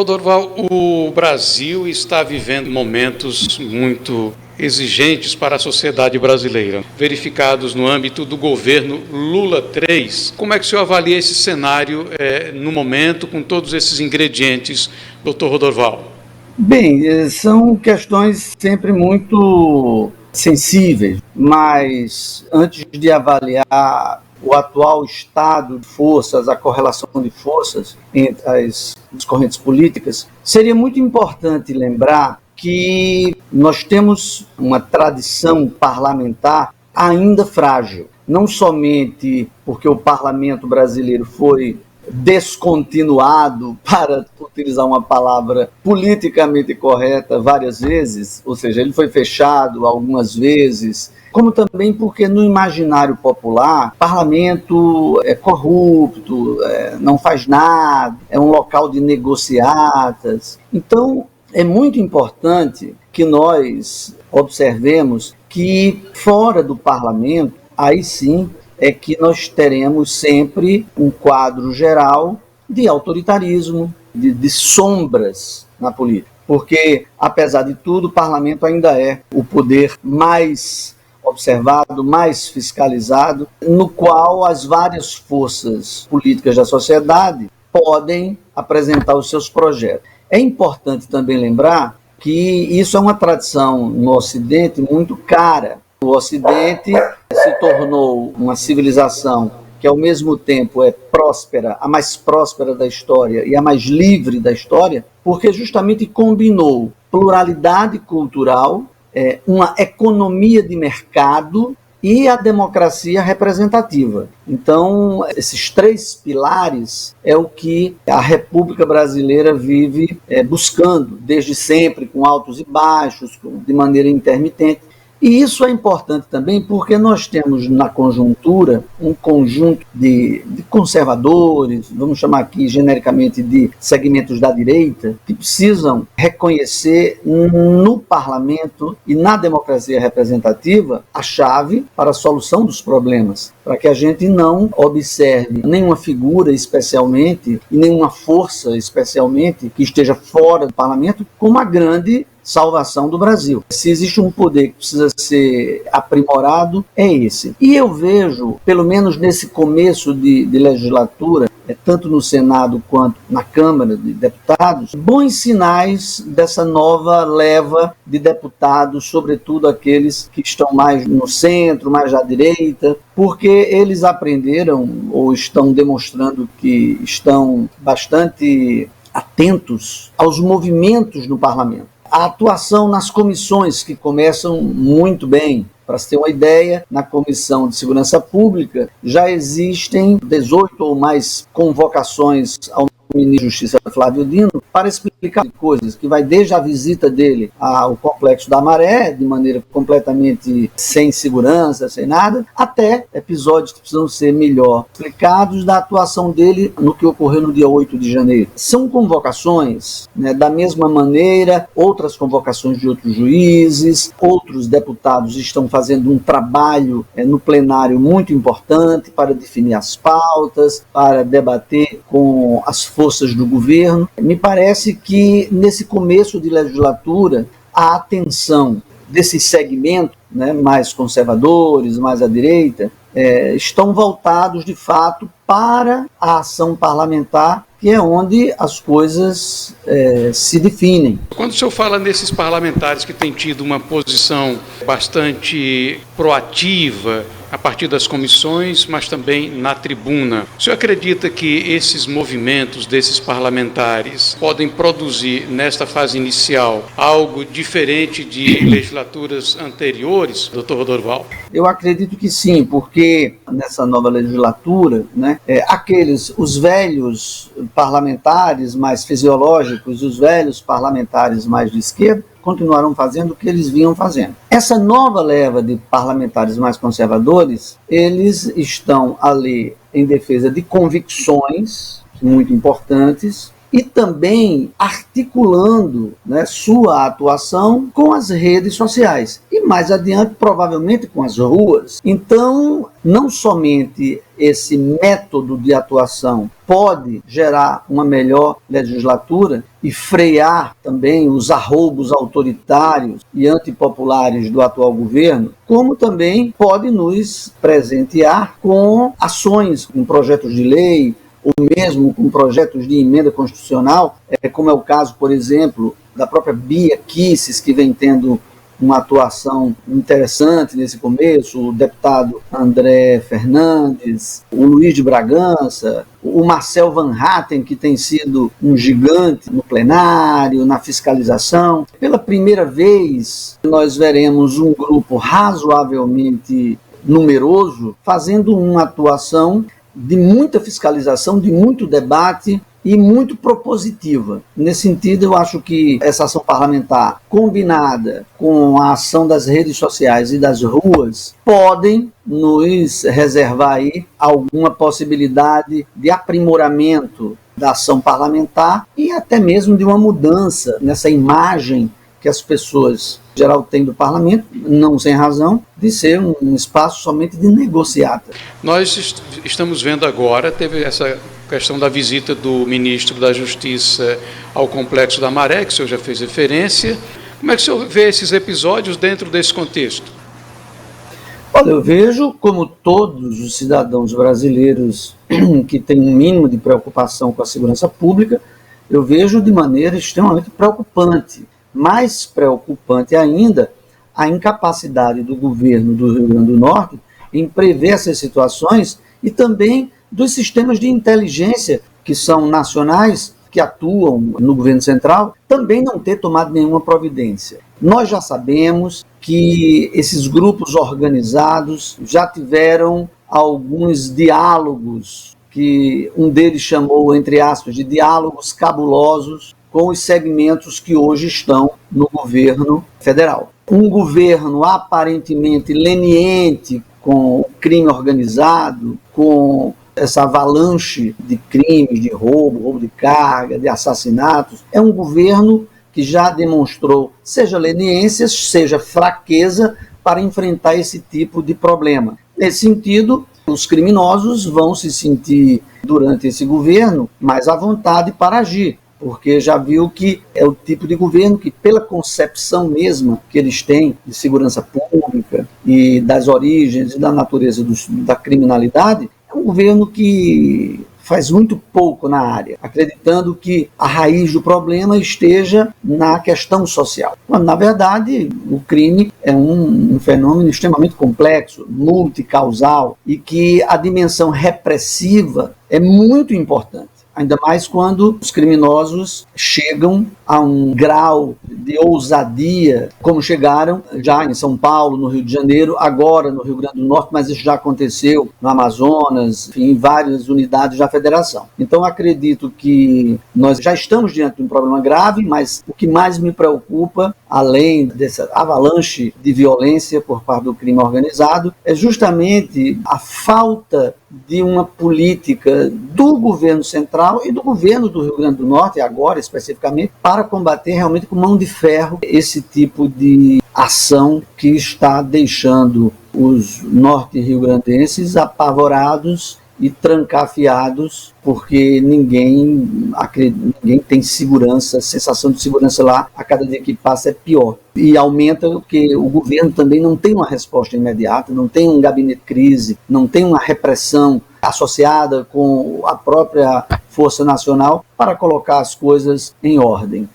Rodorval, o Brasil está vivendo momentos muito exigentes para a sociedade brasileira, verificados no âmbito do governo Lula III. Como é que o senhor avalia esse cenário no momento, com todos esses ingredientes, doutor Rodorval? Bem, são questões sempre muito sensíveis, mas antes de avaliar o atual estado de forças, a correlação de forças entre as correntes políticas, seria muito importante lembrar que nós temos uma tradição parlamentar ainda frágil, não somente porque o parlamento brasileiro foi descontinuado, para utilizar uma palavra politicamente correta, várias vezes, ou seja, ele foi fechado algumas vezes, como também porque no imaginário popular, o parlamento é corrupto, não faz nada, é um local de negociatas. Então, é muito importante que nós observemos que fora do parlamento, aí sim, é que nós teremos sempre um quadro geral de autoritarismo, de sombras na política. Porque, apesar de tudo, o parlamento ainda é o poder mais observado, mais fiscalizado, no qual as várias forças políticas da sociedade podem apresentar os seus projetos. É importante também lembrar que isso é uma tradição no Ocidente muito cara. O Ocidente se tornou uma civilização que, ao mesmo tempo, é próspera, a mais próspera da história e a mais livre da história, porque justamente combinou pluralidade cultural, uma economia de mercado e a democracia representativa. Então, esses três pilares é o que a República Brasileira vive buscando, desde sempre, com altos e baixos, de maneira intermitente. E isso é importante também porque nós temos na conjuntura um conjunto de conservadores, vamos chamar aqui genericamente de segmentos da direita, que precisam reconhecer no parlamento e na democracia representativa a chave para a solução dos problemas, para que a gente não observe nenhuma figura especialmente e nenhuma força especialmente que esteja fora do parlamento como a grande salvação do Brasil. Se existe um poder que precisa ser aprimorado, é esse. E eu vejo, pelo menos nesse começo de legislatura, tanto no Senado quanto na Câmara de Deputados, bons sinais dessa nova leva de deputados, sobretudo aqueles que estão mais no centro, mais à direita, porque eles aprenderam ou estão demonstrando que estão bastante atentos aos movimentos no parlamento. A atuação nas comissões, que começam muito bem. Para se ter uma ideia, na Comissão de Segurança Pública já existem 18 ou mais convocações ao ministro da Justiça Flávio Dino para explicar coisas, que vai desde a visita dele ao Complexo da Maré, de maneira completamente sem segurança, sem nada, até episódios que precisam ser melhor explicados da atuação dele no que ocorreu no dia 8 de janeiro. São convocações, da mesma maneira, outras convocações de outros juízes, outros deputados estão fazendo um trabalho no plenário muito importante para definir as pautas, para debater com as forças do governo. Me parece que nesse começo de legislatura a atenção desses segmentos, mais conservadores, mais à direita, estão voltados de fato para a ação parlamentar, que é onde as coisas se definem. Quando o senhor fala nesses parlamentares que têm tido uma posição bastante proativa a partir das comissões, mas também na tribuna, o senhor acredita que esses movimentos desses parlamentares podem produzir, nesta fase inicial, algo diferente de legislaturas anteriores, doutor Rodorval? Eu acredito que sim, porque nessa nova legislatura, os velhos parlamentares mais fisiológicos, os velhos parlamentares mais de esquerda, continuarão fazendo o que eles vinham fazendo. Essa nova leva de parlamentares mais conservadores, eles estão ali em defesa de convicções muito importantes e também articulando sua atuação com as redes sociais. E e mais adiante, provavelmente, com as ruas. Então, não somente esse método de atuação pode gerar uma melhor legislatura e frear também os arroubos autoritários e antipopulares do atual governo, como também pode nos presentear com ações, com projetos de lei, ou mesmo com projetos de emenda constitucional, como é o caso, por exemplo, da própria Bia Kicis, que vem tendo uma atuação interessante nesse começo, o deputado André Fernandes, o Luiz de Bragança, o Marcel Van Hatten, que tem sido um gigante no plenário, na fiscalização. Pela primeira vez, nós veremos um grupo razoavelmente numeroso fazendo uma atuação de muita fiscalização, de muito debate e muito propositiva. Nesse sentido, eu acho que essa ação parlamentar, combinada com a ação das redes sociais e das ruas, podem nos reservar aí alguma possibilidade de aprimoramento da ação parlamentar e até mesmo de uma mudança nessa imagem que as pessoas em geral têm do parlamento, não sem razão, de ser um espaço somente de negociata. Nós estamos vendo agora, teve essa questão da visita do ministro da Justiça ao Complexo da Maré, que o senhor já fez referência. Como é que o senhor vê esses episódios dentro desse contexto? Olha, eu vejo como todos os cidadãos brasileiros que têm um mínimo de preocupação com a segurança pública, eu vejo de maneira extremamente preocupante. Mais preocupante ainda, a incapacidade do governo do Rio Grande do Norte em prever essas situações e também dos sistemas de inteligência que são nacionais, que atuam no governo central, também não ter tomado nenhuma providência. Nós já sabemos que esses grupos organizados já tiveram alguns diálogos, que um deles chamou, entre aspas, de diálogos cabulosos, com os segmentos que hoje estão no governo federal. Um governo aparentemente leniente com o crime organizado, com essa avalanche de crimes, de roubo de carga, de assassinatos, é um governo que já demonstrou, seja leniência, seja fraqueza, para enfrentar esse tipo de problema. Nesse sentido, os criminosos vão se sentir, durante esse governo, mais à vontade para agir, porque já viu que é o tipo de governo que, pela concepção mesma que eles têm de segurança pública e das origens e da natureza da criminalidade, é um governo que faz muito pouco na área, acreditando que a raiz do problema esteja na questão social. Quando, na verdade, o crime é um fenômeno extremamente complexo, multicausal, e que a dimensão repressiva é muito importante. Ainda mais quando os criminosos chegam a um grau de ousadia, como chegaram já em São Paulo, no Rio de Janeiro, agora no Rio Grande do Norte, mas isso já aconteceu no Amazonas, enfim, em várias unidades da federação. Então, acredito que nós já estamos diante de um problema grave, mas o que mais me preocupa, além dessa avalanche de violência por parte do crime organizado, é justamente a falta de uma política do governo central e do governo do Rio Grande do Norte, agora especificamente, para combater realmente com mão de ferro esse tipo de ação que está deixando os norte-riograndenses apavorados e trancafiados, porque ninguém tem segurança, a sensação de segurança lá, a cada dia que passa é pior. E aumenta porque o governo também não tem uma resposta imediata, não tem um gabinete de crise, não tem uma repressão associada com a própria Força Nacional para colocar as coisas em ordem.